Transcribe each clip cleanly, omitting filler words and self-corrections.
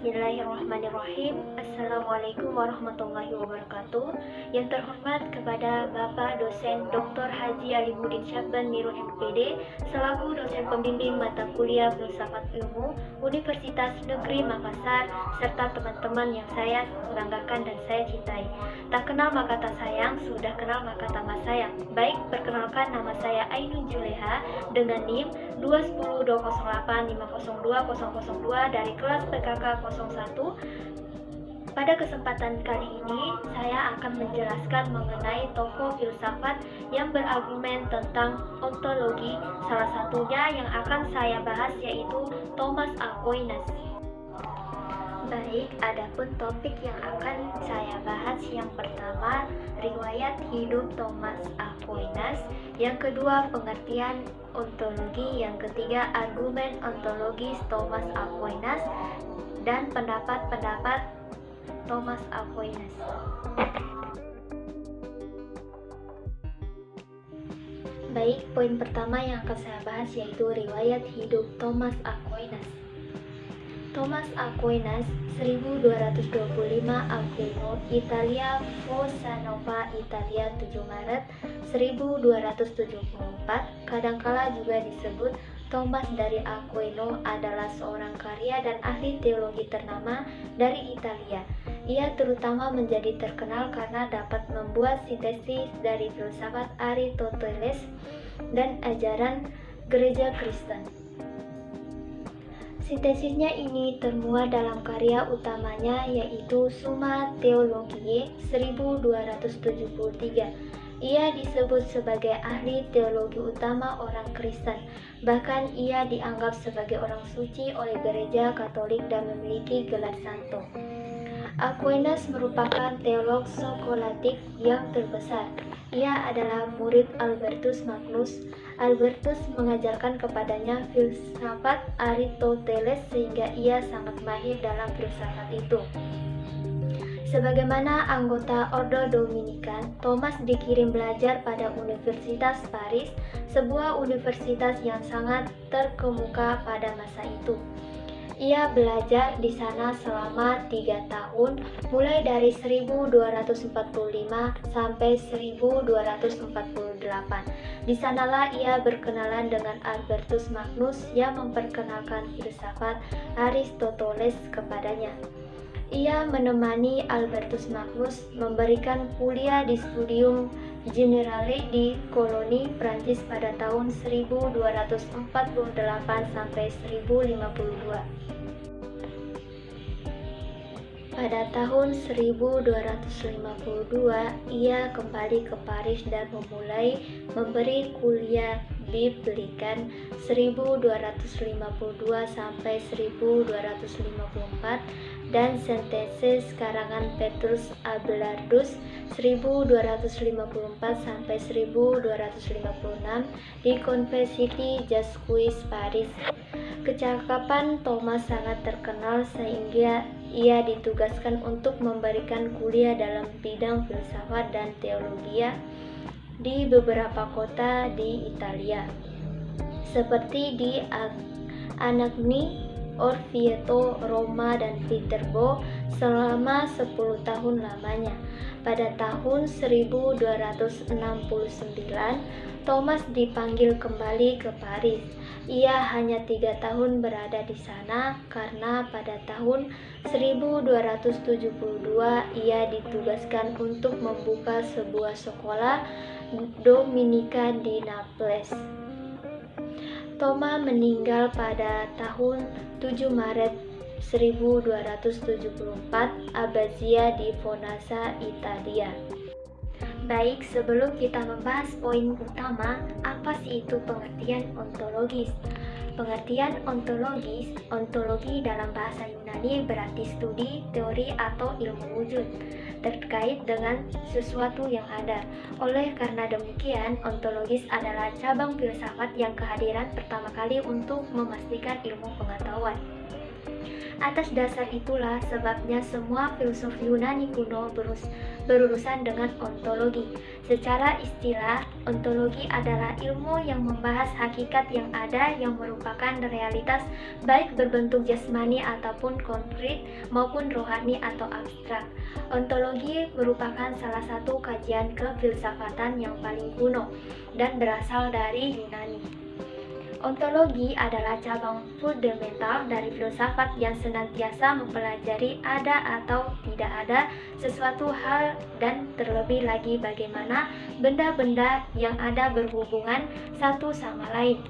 Bismillahirrahmanirrahim. Assalamualaikum warahmatullahi wabarakatuh. Yang terhormat kepada Bapak dosen Dr. Haji Alimuddin Syabban Mirun MPD selaku dosen pembimbing mata kuliah Filsafat Ilmu Universitas Negeri Makassar serta teman-teman yang saya banggakan dan saya cintai. Tak kenal maka tak sayang, sudah kenal maka tak sayang. Baik, perkenalkan, nama saya Ainun Juleha dengan NIM 21080850202 dari kelas PKK 01. Pada kesempatan kali ini, saya akan menjelaskan mengenai tokoh filsafat yang berargumen tentang ontologi. Salah satunya yang akan saya bahas yaitu Thomas Aquinas. Baik, adapun topik yang akan saya bahas yang pertama, riwayat hidup Thomas Aquinas, yang kedua, pengertian ontologi, yang ketiga, argumen ontologis Thomas Aquinas, dan pendapat-pendapat Thomas Aquinas. Baik, poin pertama yang akan saya bahas yaitu riwayat hidup Thomas Aquinas. Thomas Aquinas 1225 Aquino, Italia, Fossa Nova, Italia, 7 Maret 1274. Kadangkala juga disebut Thomas dari Aquino, adalah seorang karya dan ahli teologi ternama dari Italia. Ia terutama menjadi terkenal karena dapat membuat sintesis dari filsafat Aristoteles dan ajaran gereja Kristen. Sintesisnya ini termuat dalam karya utamanya yaitu Summa Theologiae 1273. Ia disebut sebagai ahli teologi utama orang Kristen. Bahkan ia dianggap sebagai orang suci oleh gereja Katolik dan memiliki gelar santo. Aquinas merupakan teolog skolatik yang terbesar. Ia adalah murid Albertus Magnus. Albertus mengajarkan kepadanya filsafat Aristoteles sehingga ia sangat mahir dalam filsafat itu. Sebagaimana anggota Ordo Dominican, Thomas dikirim belajar pada Universitas Paris, sebuah universitas yang sangat terkemuka pada masa itu. Ia belajar di sana selama 3 tahun, mulai dari 1245 sampai 1248. Di sanalah ia berkenalan dengan Albertus Magnus yang memperkenalkan filsafat Aristoteles kepadanya. Ia menemani Albertus Magnus memberikan kuliah di Studium Generale di Koloni, Prancis pada tahun 1248 sampai 1052. Pada tahun 1252, ia kembali ke Paris dan memulai memberi kuliah Biblikan 1252 sampai 1254 dan sintesis karangan Petrus Abelardus 1254 sampai 1256 di University Jacques Paris. Kecakapan Thomas sangat terkenal sehingga ia ditugaskan untuk memberikan kuliah dalam bidang filsafat dan teologi di beberapa kota di Italia, seperti di Anagni, Orvieto, Roma, dan Viterbo selama 10 tahun lamanya. Pada tahun 1269, Thomas dipanggil kembali ke Paris. Ia hanya 3 tahun berada di sana karena pada tahun 1272 ia ditugaskan untuk membuka sebuah sekolah Dominika di Naples. Thomas meninggal pada tahun 7 Maret 1274 Abbazia di Fonassa, Italia. Baik, sebelum kita membahas poin utama, apa sih itu pengertian ontologis? Pengertian ontologis, ontologi dalam bahasa Yunani berarti studi, teori, atau ilmu wujud terkait dengan sesuatu yang ada. Oleh karena demikian, ontologis adalah cabang filsafat yang kehadiran pertama kali untuk memastikan ilmu pengetahuan. Atas dasar itulah sebabnya semua filsuf Yunani kuno berurusan dengan ontologi. Secara istilah, ontologi adalah ilmu yang membahas hakikat yang ada yang merupakan realitas baik berbentuk jasmani ataupun konkret maupun rohani atau abstrak. Ontologi merupakan salah satu kajian kefilsafatan yang paling kuno dan berasal dari Yunani. Ontologi adalah cabang fundamental dari filsafat yang senantiasa mempelajari ada atau tidak ada sesuatu hal dan terlebih lagi bagaimana benda-benda yang ada berhubungan satu sama lain.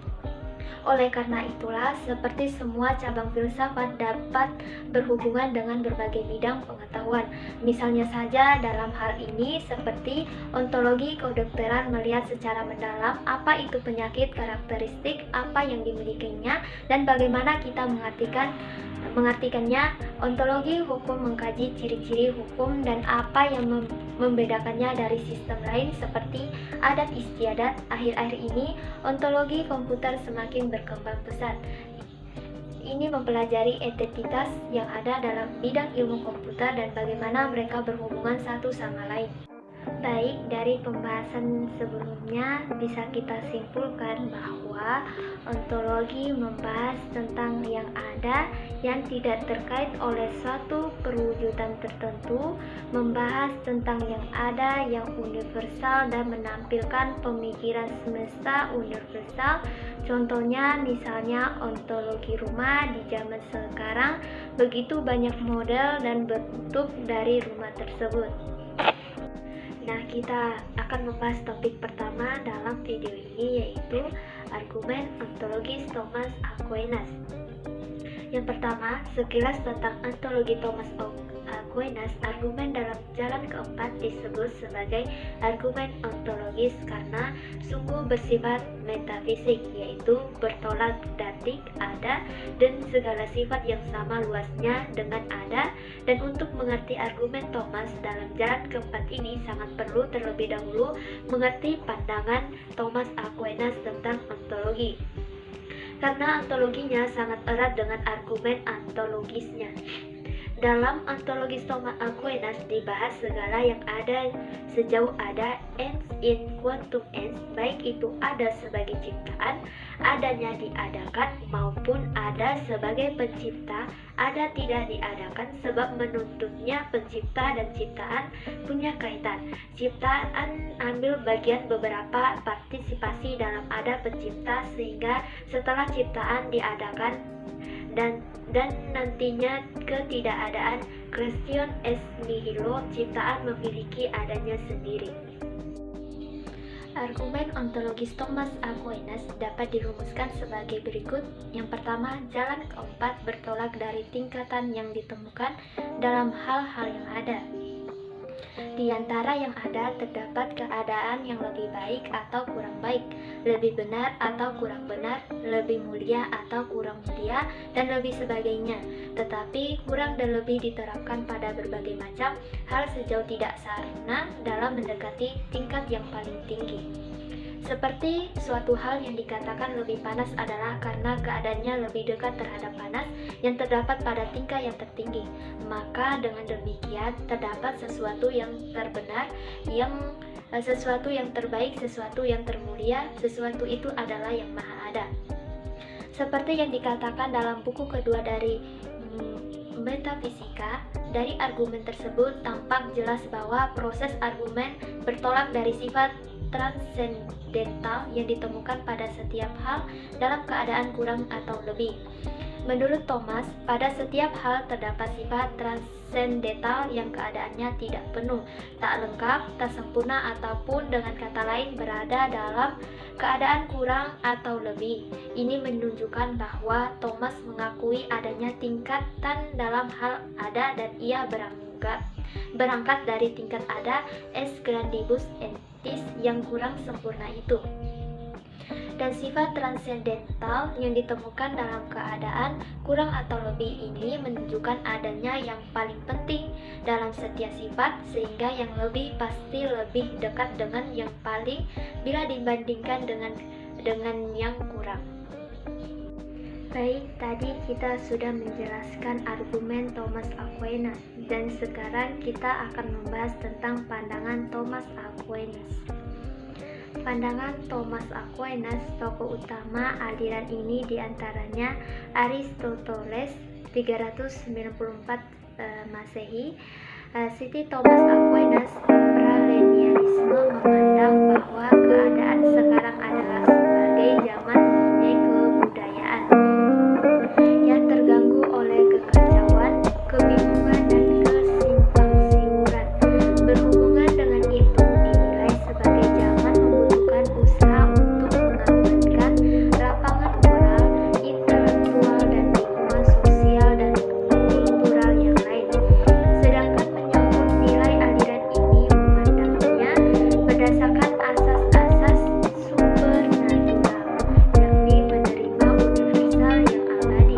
Oleh karena itulah, seperti semua cabang filsafat dapat berhubungan dengan berbagai bidang pengetahuan. Misalnya saja dalam hal ini seperti ontologi kedokteran melihat secara mendalam apa itu penyakit, karakteristik apa yang dimilikinya, dan bagaimana kita mengartikannya. Ontologi hukum mengkaji ciri-ciri hukum dan apa yang membedakannya dari sistem lain seperti adat istiadat. Akhir-akhir ini, ontologi komputer semakin berkembang pesat. Ini mempelajari entitas yang ada dalam bidang ilmu komputer dan bagaimana mereka berhubungan satu sama lain. Baik, dari pembahasan sebelumnya bisa kita simpulkan bahwa ontologi membahas tentang yang ada yang tidak terkait oleh suatu perwujudan tertentu, membahas tentang yang ada yang universal dan menampilkan pemikiran semesta universal. Contohnya misalnya ontologi rumah di zaman sekarang, begitu banyak model dan bentuk dari rumah tersebut. Nah, kita akan membahas topik pertama dalam video ini, yaitu argumen ontologis Thomas Aquinas. Yang pertama, sekilas tentang ontologi Thomas Aquinas. Argumen dalam jalan keempat disebut sebagai argumen ontologis karena sungguh bersifat metafisik, yaitu bertolak dari ada dan segala sifat yang sama luasnya dengan ada. Dan untuk mengerti argumen Thomas dalam jalan keempat ini sangat perlu terlebih dahulu mengerti pandangan Thomas Aquinas tentang ontologi, karena ontologinya sangat erat dengan argumen ontologisnya. Dalam ontologis Thomas Aquinas dibahas segala yang ada sejauh ada ens in quantum ens, baik itu ada sebagai ciptaan, adanya diadakan, maupun ada sebagai pencipta, ada tidak diadakan, sebab menuntutnya pencipta dan ciptaan punya kaitan. Ciptaan ambil bagian beberapa partisipasi dalam ada pencipta, sehingga setelah ciptaan diadakan dan nantinya ketidakadaan, creation ex nihilo, ciptaan memiliki adanya sendiri. Argumen ontologis Thomas Aquinas dapat dirumuskan sebagai berikut. Yang pertama, jalan keempat bertolak dari tingkatan yang ditemukan dalam hal-hal yang ada. Di antara yang ada terdapat keadaan yang lebih baik atau kurang baik, lebih benar atau kurang benar, lebih mulia atau kurang mulia, dan lebih sebagainya. Tetapi kurang dan lebih diterapkan pada berbagai macam hal sejauh tidak sarana dalam mendekati tingkat yang paling tinggi. Seperti suatu hal yang dikatakan lebih panas adalah karena keadaannya lebih dekat terhadap panas yang terdapat pada tingkat yang tertinggi. Maka dengan demikian terdapat sesuatu yang terbenar, sesuatu yang terbaik, sesuatu yang termulia, sesuatu itu adalah yang maha ada. Seperti yang dikatakan dalam buku kedua dari Metafisika, dari argumen tersebut tampak jelas bahwa proses argumen bertolak dari sifat transendental yang ditemukan pada setiap hal dalam keadaan kurang atau lebih. Menurut Thomas, pada setiap hal terdapat sifat transendental yang keadaannya tidak penuh, tak lengkap, tak sempurna, ataupun dengan kata lain berada dalam keadaan kurang atau lebih. Ini menunjukkan bahwa Thomas mengakui adanya tingkatan dalam hal ada dan ia berangkat dari tingkat ada es grandibus entis yang kurang sempurna itu. Dan sifat transendental yang ditemukan dalam keadaan kurang atau lebih ini menunjukkan adanya yang paling penting dalam setiap sifat, sehingga yang lebih pasti lebih dekat dengan yang paling bila dibandingkan dengan yang kurang. Baik, tadi kita sudah menjelaskan argumen Thomas Aquinas dan sekarang kita akan membahas tentang pandangan Thomas Aquinas. Pandangan Thomas Aquinas, tokoh utama aliran ini diantaranya Aristoteles 394 Masehi. Siti Thomas Aquinas, Pralenianisme memandang bahwa keadaan sekarang adalah sebagai zaman mempunyai kebudayaan yang terganggu oleh kekacauan, kebingungan, dan kesimpangsiuran. Berhubungan dengan itu, dinilai sebagai zaman membutuhkan usaha untuk mengamankan lapangan moral, intelektual, dan lingkungan sosial dan kultural yang lain. Sedangkan menyangkut nilai aliran ini memandangnya berdasarkan asas-asas supernatural, yakni menerima universal yang abadi.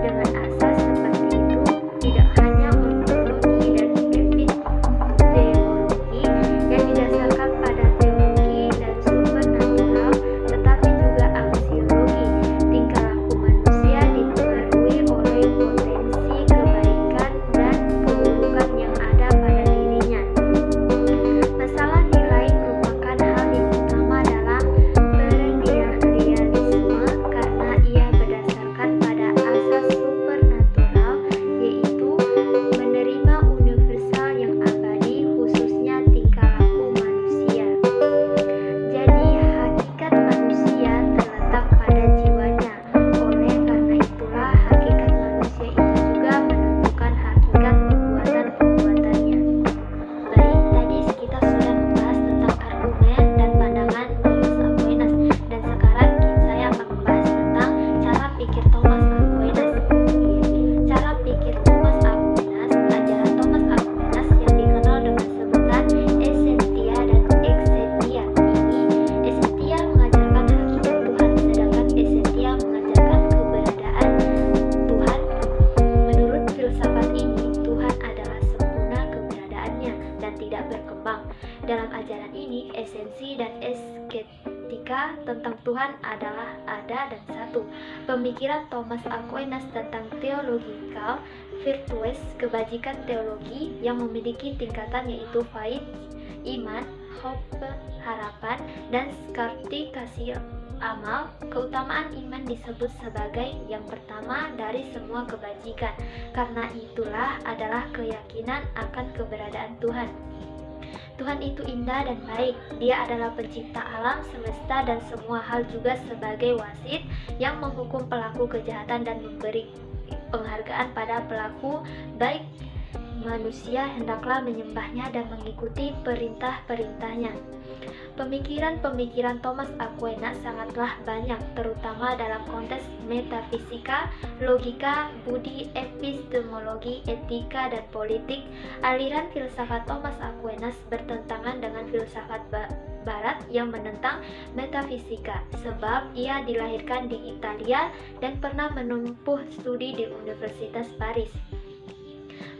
Dengan asas seperti itu, tidak hanya ontologi dan epistemologi yang didasarkan pada teologi dan supernatural, tetapi juga aksiologi. Tingkah laku manusia dipengaruhi oleh potensi kebaikan dan keburukan yang ada pada dirinya. Masalah nilai merupakan hal yang utama dalam perennialisme karena ia berdasarkan pada asas supernatural, yaitu menerima universal yang abadi, khususnya tingkah laku manusia. Jadi hakikat manusia terletak pada jiwanya. Oleh karena itulah hakikat manusia itu juga menentukan hakikat perbuatan-perbuatannya. Baik, tadi kita sudah membahas tentang argumen dan pandangan Thomas Aquinas, dan sekarang saya akan membahas tentang cara pikir Thomas Aquinas. Cara pikir Thomas Aquinas, ajaran Thomas Aquinas yang dikenal dengan sebutan Essentia dan Exentia. Essentia mengajarkan hakikat Tuhan, sedangkan Exentia mengajarkan keberadaan Tuhan. Menurut filsafat ini, Tuhan adalah sempurna keberadaannya dan tidak berkembang. Dalam ajaran ini, esensi dan esketika tentang Tuhan adalah ada dan satu. Pemikiran Thomas Aquinas tentang theological virtues, kebajikan teologi yang memiliki tingkatan yaitu faith, iman, hope, harapan, dan skarti kasih amal. Keutamaan iman disebut sebagai yang pertama dari semua kebajikan. Karena itulah adalah keyakinan akan keberadaan Tuhan. Tuhan itu indah dan baik. Dia adalah pencipta alam semesta dan semua hal, juga sebagai wasit yang menghukum pelaku kejahatan dan memberi penghargaan pada pelaku baik. Manusia hendaklah menyembahnya dan mengikuti perintah-perintahnya. Pemikiran-pemikiran Thomas Aquinas sangatlah banyak, terutama dalam konteks metafisika, logika, budi, epistemologi, etika, dan politik. Aliran filsafat Thomas Aquinas bertentangan dengan filsafat Barat yang menentang metafisika, sebab ia dilahirkan di Italia dan pernah menempuh studi di Universitas Paris.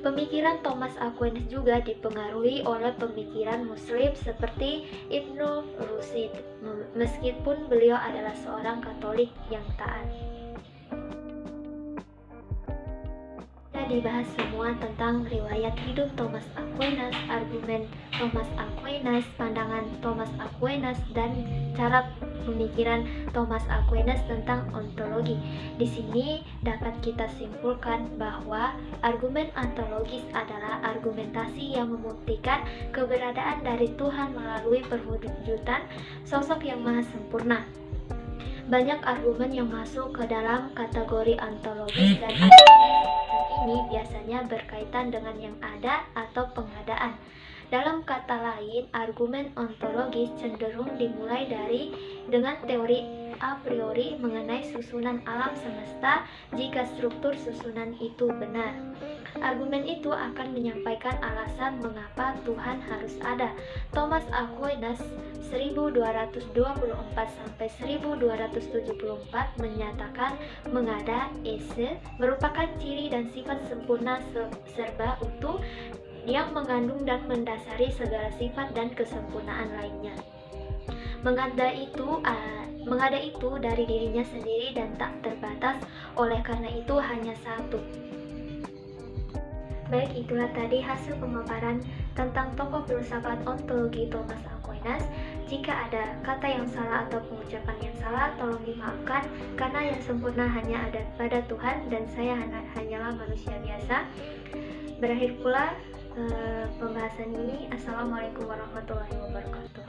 Pemikiran Thomas Aquinas juga dipengaruhi oleh pemikiran Muslim seperti Ibnu Rushd, meskipun beliau adalah seorang Katolik yang taat. Kita dibahas semua tentang riwayat hidup Thomas Aquinas, argumen Thomas Aquinas, pandangan Thomas Aquinas, dan cara pemikiran Thomas Aquinas tentang ontologi. Di sini dapat kita simpulkan bahwa argumen ontologis adalah argumentasi yang membuktikan keberadaan dari Tuhan melalui perwujudan sosok yang maha sempurna. Banyak argumen yang masuk ke dalam kategori ontologis dan ini biasanya berkaitan dengan yang ada atau pengadaan. Dalam kata lain, argumen ontologis cenderung dimulai dengan teori a priori mengenai susunan alam semesta jika struktur susunan itu benar. Argumen itu akan menyampaikan alasan mengapa Tuhan harus ada. Thomas Aquinas 1224 sampai 1274 menyatakan mengada esse merupakan ciri dan sifat sempurna serba utuh yang mengandung dan mendasari segala sifat dan kesempurnaan lainnya. Mengada itu Mengada itu dari dirinya sendiri dan tak terbatas, oleh karena itu hanya satu. Baik, itulah tadi hasil pemaparan tentang tokoh filsafat ontologi Thomas Aquinas. Jika ada kata yang salah atau pengucapan yang salah, tolong dimaafkan, karena yang sempurna hanya ada pada Tuhan dan saya hanyalah manusia biasa. Berakhir pula pembahasan ini. Assalamualaikum warahmatullahi wabarakatuh.